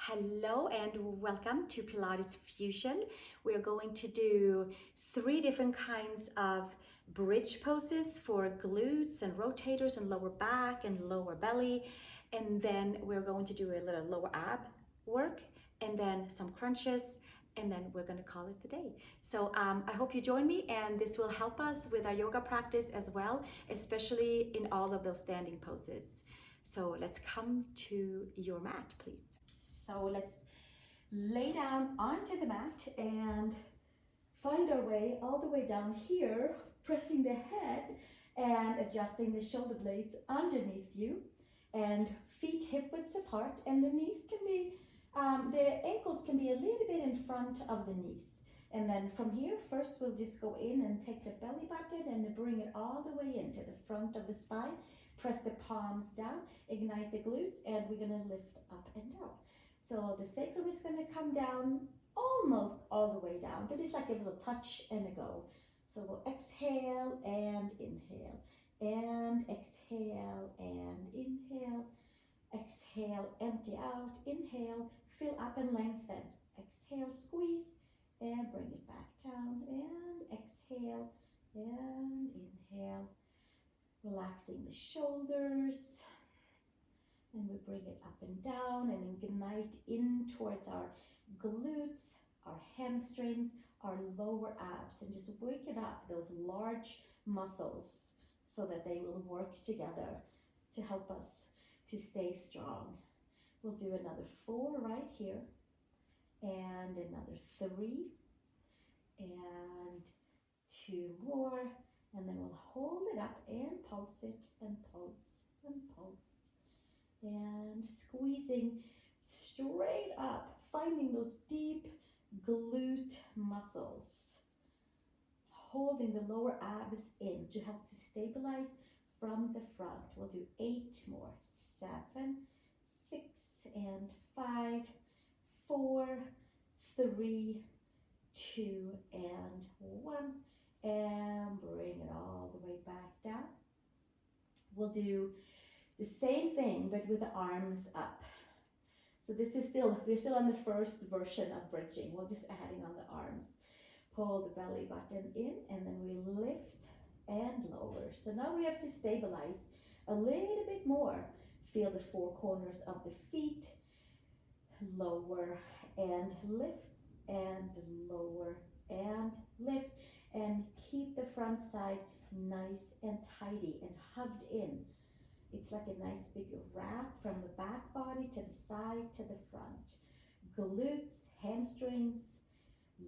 Hello and welcome to PilatesFusion. We're going to do 3 different kinds of bridge poses for glutes and rotators and lower back and lower belly. And then we're going to do a little lower ab work and then some crunches. And then we're going to call it the day. So I hope you join me, and this will help us with our yoga practice as well, especially in all of those standing poses. So let's come to your mat, please. So let's lay down onto the mat and find our way all the way down here, pressing the head and adjusting the shoulder blades underneath you, and feet hip widths apart, and the knees can be, the ankles can be a little bit in front of the knees. And then from here, first we'll just go in and take the belly button and bring it all the way into the front of the spine. Press the palms down, ignite the glutes, and we're gonna lift up and down. So the sacrum is going to come down almost all the way down, but it's like a little touch and a go. So we'll exhale and inhale, and exhale and inhale, exhale, empty out, inhale, fill up and lengthen, exhale, squeeze, and bring it back down, and exhale and inhale, relaxing the shoulders. And we bring it up and down and ignite in towards our glutes, our hamstrings, our lower abs, and just waken up those large muscles so that they will work together to help us to stay strong. We'll do another 4 right here, and another 3, and 2 more, and then we'll hold it up and pulse it, and pulse, and pulse. And squeezing straight up, finding those deep glute muscles, holding the lower abs in to help to stabilize from the front. We'll do 8 more, 7, 6, and 5, 4, 3, 2, and 1, and bring it all the way back down. We'll do the same thing, but with the arms up. So this is we're still on the first version of bridging. We're just adding on the arms. Pull the belly button in, and then we lift and lower. So now we have to stabilize a little bit more. Feel the 4 corners of the feet. Lower and lift, and lower and lift. And keep the front side nice and tidy and hugged in. It's like a nice big wrap from the back body to the side to the front. Glutes, hamstrings,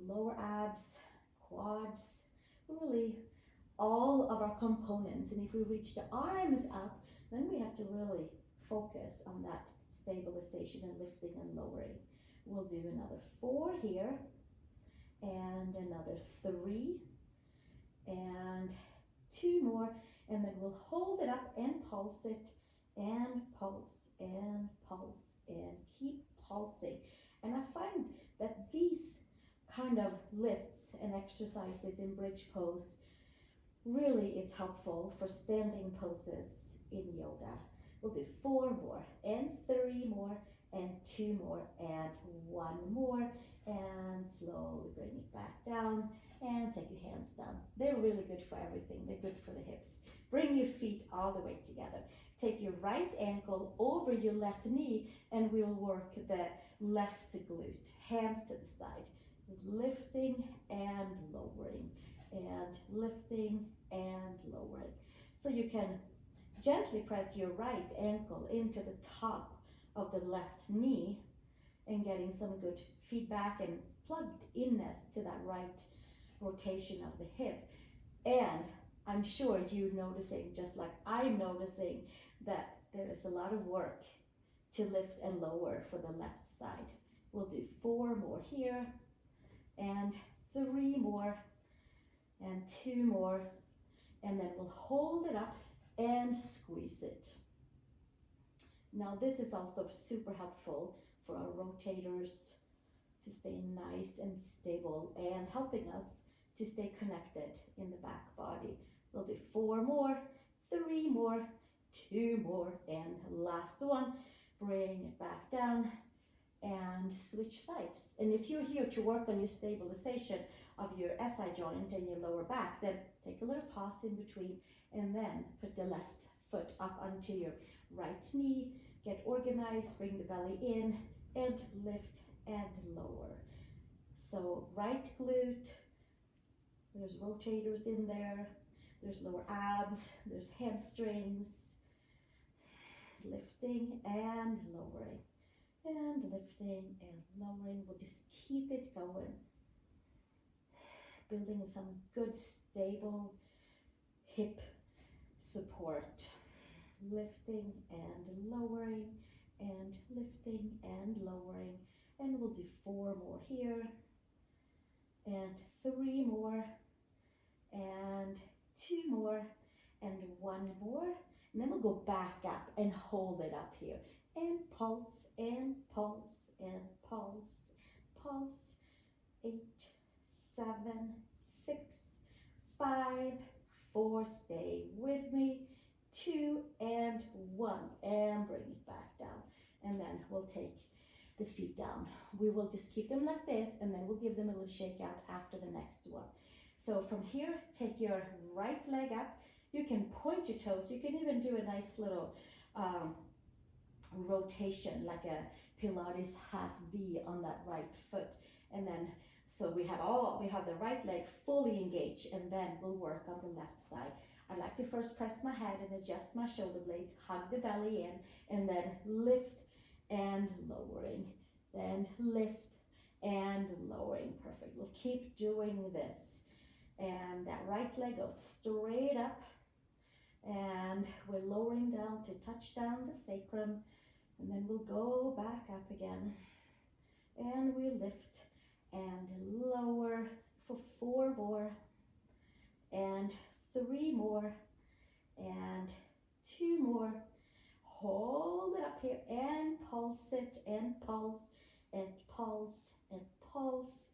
lower abs, quads, really all of our components. And if we reach the arms up, then we have to really focus on that stabilization and lifting and lowering. We'll do another 4 here, and another 3, and 2 more. And then we'll hold it up and pulse it, and pulse, and pulse, and keep pulsing. And I find that these kind of lifts and exercises in bridge pose really is helpful for standing poses in yoga. We'll do 4 more, and 3 more, and 2 more, and 1 more, and slowly bring it back down, and take your hands down. They're really good for everything. They're good for the hips. Bring your feet all the way together. Take your right ankle over your left knee, and we'll work the left glute. Hands to the side, lifting and lowering, and lifting and lowering. So you can gently press your right ankle into the top of the left knee, and getting some good feedback and plugged inness to that right rotation of the hip. And I'm sure you're noticing, just like I'm noticing, that there is a lot of work to lift and lower for the left side. We'll do 4 more here, and 3 more, and 2 more, and then we'll hold it up and squeeze it. Now this is also super helpful for our rotators to stay nice and stable, and helping us to stay connected in the back body. We'll do 4 more, 3 more, 2 more, and last one. Bring it back down, and and switch sides. And if you're here to work on your stabilization of your SI joint and your lower back, then take a little pause in between and then put the left foot up onto your right knee, get organized, bring the belly in and lift and lower. So right glute, there's rotators in there, there's lower abs, there's hamstrings, lifting and lowering, and lifting and lowering. We'll just keep it going, building some good stable hip support, lifting and lowering, and lifting and lowering. And we'll do 4 more here, and 3 more, and 2 more, and 1 more. And then we'll go back up and hold it up here, and pulse, and pulse, and pulse, pulse. 8, 7, 6, 5, 4, stay with me, 2 and 1, and bring it back down. And then we'll take the feet down. We will just keep them like this, and then we'll give them a little shake out after the next one. So from here, take your right leg up. You can point your toes. You can even do a nice little rotation, like a Pilates half V on that right foot. And then, so we have the right leg fully engaged, and then we'll work on the left side. I like to first press my head and adjust my shoulder blades, hug the belly in, and then lift and lowering, then lift and lowering. Perfect. We'll keep doing this. And that right leg goes straight up, and we're lowering down to touch down the sacrum, and then we'll go back up again, and we lift and lower for 4 more, and 3 more, and 2 more. Hold it up here and pulse it, and pulse, and pulse, and pulse.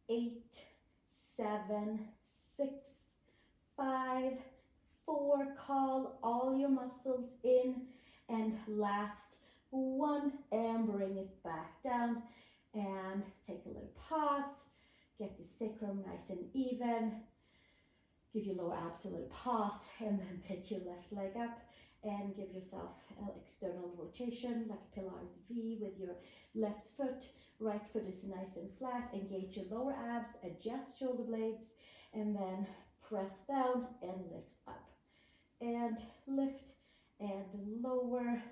8, 7, 6, 5, 4. Call all your muscles in, and last 1, and bring it back down, and take a little pause. Get the sacrum nice and even. Give your lower abs a little pause, and then take your left leg up and give yourself an external rotation like a Pilates V with your left foot. Right foot is nice and flat. Engage your lower abs, adjust shoulder blades, and then press down and lift up. And lift and lower.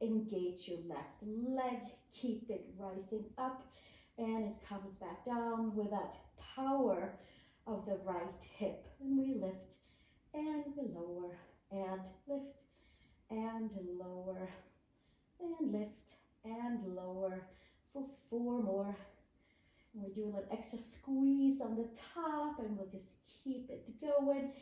Engage your left leg. Keep it rising up, and it comes back down with that power of the right hip. And we lift and we lower, and lift and lower, and lift and lower for 4 more. And we do a little extra squeeze on the top, and we'll just keep it going.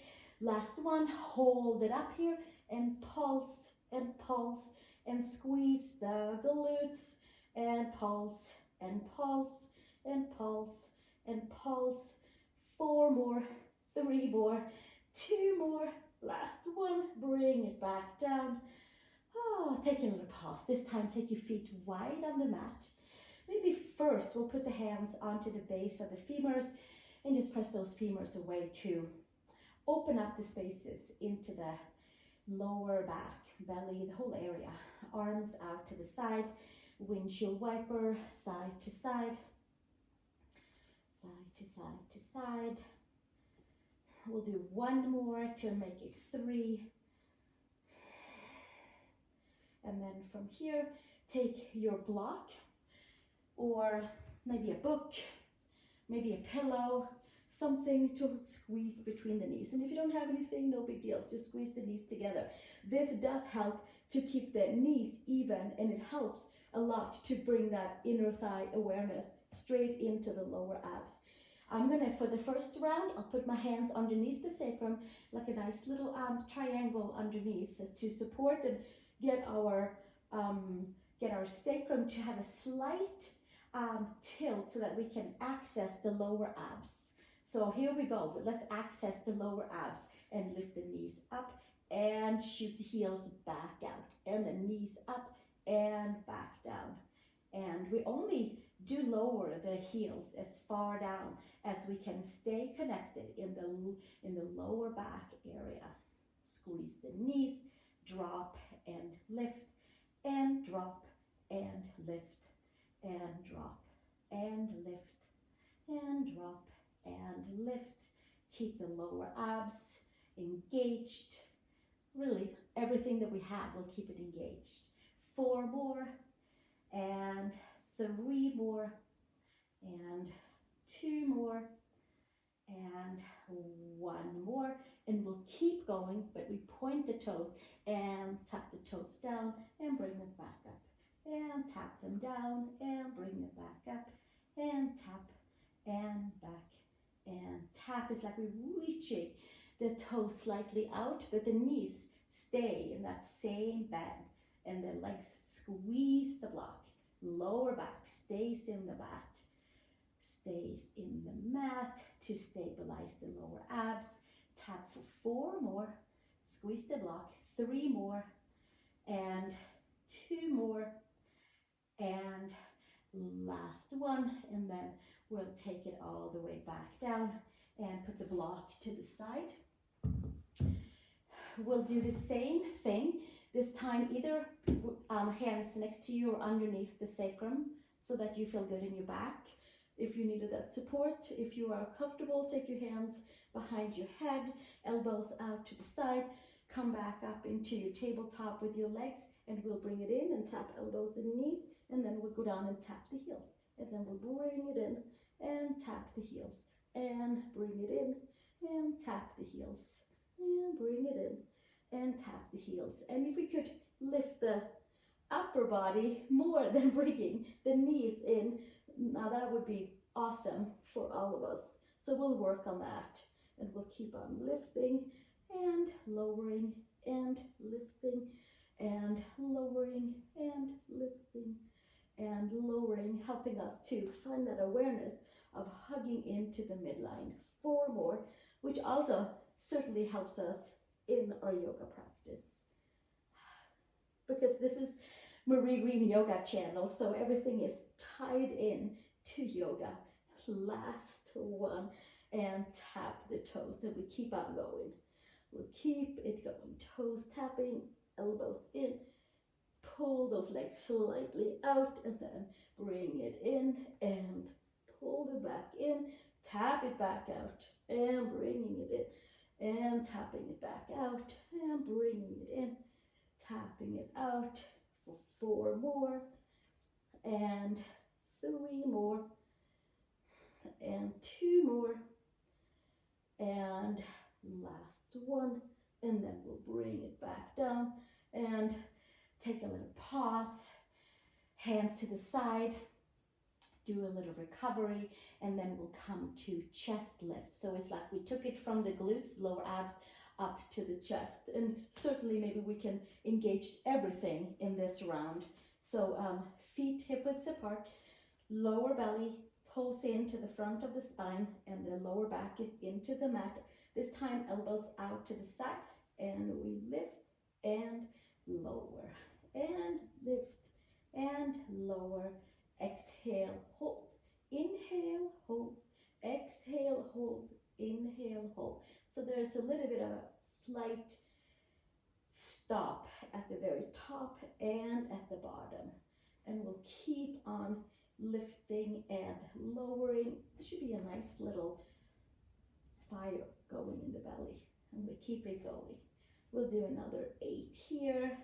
Last one, hold it up here and pulse, and squeeze the glutes, and pulse, and pulse, and pulse, and pulse. 4 more, 3 more, 2 more, last one. Bring it back down. Oh, take a little pause. This time take your feet wide on the mat. Maybe first we'll put the hands onto the base of the femurs and just press those femurs away to open up the spaces into the lower back, belly, the whole area. Arms out to the side, windshield wiper, side to side, side to side to side. We'll do 1 more to make it 3. And then from here, take your block, or maybe a book, maybe a pillow, something to squeeze between the knees. And if you don't have anything, no big deal, just squeeze the knees together. This does help to keep the knees even, and it helps a lot to bring that inner thigh awareness straight into the lower abs. I'm gonna, for the first round, I'll put my hands underneath the sacrum, like a nice little triangle underneath to support and get our sacrum to have a slight tilt so that we can access the lower abs. So here we go. Let's access the lower abs and lift the knees up and shoot the heels back out, and the knees up and back down. And we only do lower the heels as far down as we can. Stay connected in the lower back area. Squeeze the knees, drop and lift, and drop and lift, and drop and lift, and drop and lift. Keep the lower abs engaged. Really, everything that we have will keep it engaged. 4 more, and 3 more, and 2 more, and 1 more, and we'll keep going, but we point the toes and tap the toes down and bring them back up, and tap them down and bring them back up, and tap and back and tap. It's like we're reaching the toes slightly out, but the knees stay in that same bend, and the legs squeeze the block. Lower back stays in the mat, stays in the mat to stabilize the lower abs. Tap for 4 more, squeeze the block, 3 more, and 2 more, and last one, and then we'll take it all the way back down and put the block to the side. We'll do the same thing, this time either hands next to you or underneath the sacrum so that you feel good in your back. If you needed that support, if you are comfortable, take your hands behind your head, elbows out to the side, come back up into your tabletop with your legs, and we'll bring it in and tap elbows and knees, and then we'll go down and tap the heels, and then we'll bring it in and tap the heels, and bring it in and tap the heels, and bring it in and tap the heels. And if we could lift the upper body more than bringing the knees in, now that would be awesome for all of us. So we'll work on that, and we'll keep on lifting and lowering and lifting and lowering and lifting and lowering, helping us to find that awareness of hugging into the midline. 4 more, which also certainly helps us in our yoga practice, because this is Marie Green Yoga channel, so everything is tied in to yoga. Last one, and tap the toes, and we keep on going. We'll keep it going. Toes tapping, elbows in, pull those legs slightly out, and then bring it in and pull it back in, tap it back out, and bringing it in, and tapping it back out, and bringing it in, tapping it out for 4 more, and 3 more, and 2 more, and last one, and then we'll bring it back down and take a little pause, hands to the side, do a little recovery, and then we'll come to chest lift. So it's like we took it from the glutes, lower abs, up to the chest, and certainly maybe we can engage everything in this round. So feet hip widths apart, lower belly pulls into the front of the spine, and the lower back is into the mat. This time elbows out to the side, and we lift and lower and lift and lower. Exhale, hold, inhale, hold, exhale, hold, inhale, hold. So there's a little bit of a slight stop at the very top and at the bottom, and we'll keep on lifting and lowering. There should be a nice little fire going in the belly, and we keep it going. We'll do another 8 here,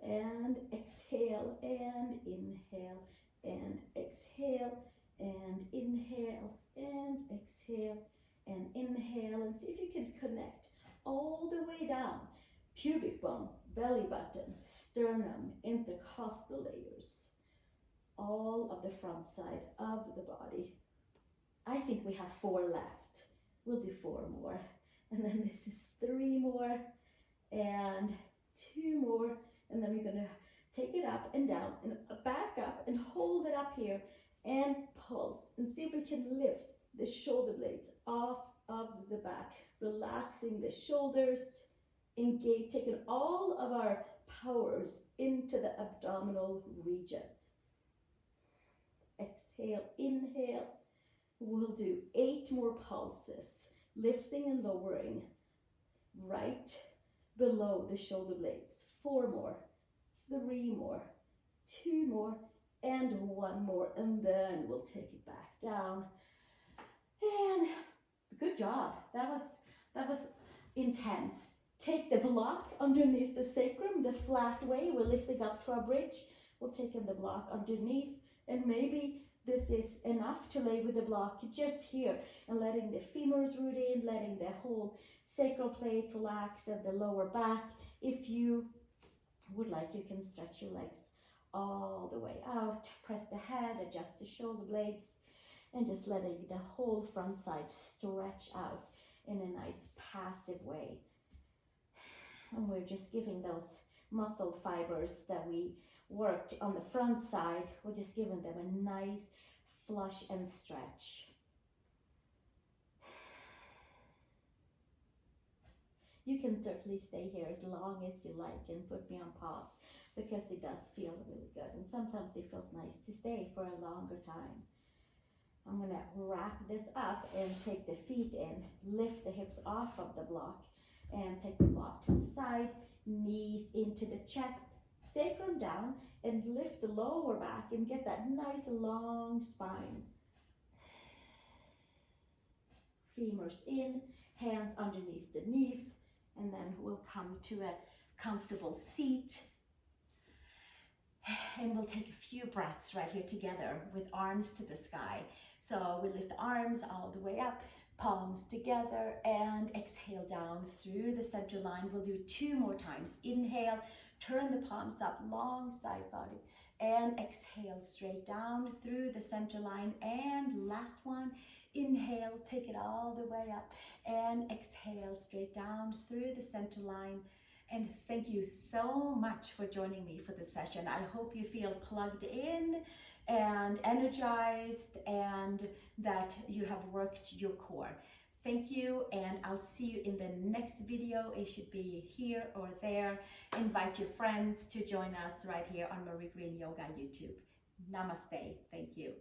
and exhale and inhale and exhale and inhale and exhale and inhale, and see if you can connect all the way down, pubic bone, belly button, sternum, intercostal layers, all of the front side of the body. I think we have 4 left. We'll do 4 more, and then this is 3 more and 2 more, and then we're gonna take it up and down and back up and hold it up here and pulse, and see if we can lift the shoulder blades off of the back, relaxing the shoulders, engage, taking all of our powers into the abdominal region. Exhale. exhale, inhale. We'll do 8 more pulses, lifting and lowering right below the shoulder blades. 4 more, 3 more, 2 more, and 1 more, and then we'll take it back down. And good job. That was intense. Take the block underneath the sacrum, the flat way. We're lifting up to our bridge. We'll take in the block underneath, and maybe this is enough to lay with the block just here and letting the femurs root in, letting the whole sacral plate relax and the lower back. If you would like, you can stretch your legs all the way out, press the head, adjust the shoulder blades, and just letting the whole front side stretch out in a nice passive way. And we're just giving those muscle fibers that we worked on the front side, we're just giving them a nice flush and stretch. You can certainly stay here as long as you like and put me on pause, because it does feel really good, and sometimes it feels nice to stay for a longer time. I'm gonna wrap this up and take the feet in, lift the hips off of the block, and take the block to the side, knees into the chest, sacrum down, and lift the lower back and get that nice long spine. Femurs in, hands underneath the knees, and then we'll come to a comfortable seat. And we'll take a few breaths right here together with arms to the sky. So we lift the arms all the way up, palms together, and exhale down through the center line. We'll do 2 more times. Inhale, turn the palms up, long side body, and exhale straight down through the center line. And last one, inhale, take it all the way up, and exhale straight down through the center line. And thank you so much for joining me for this session. I hope you feel plugged in and energized, and that you have worked your core. Thank you, and I'll see you in the next video. It should be here or there. Invite your friends to join us right here on Marie Green Yoga YouTube. Namaste. Thank you.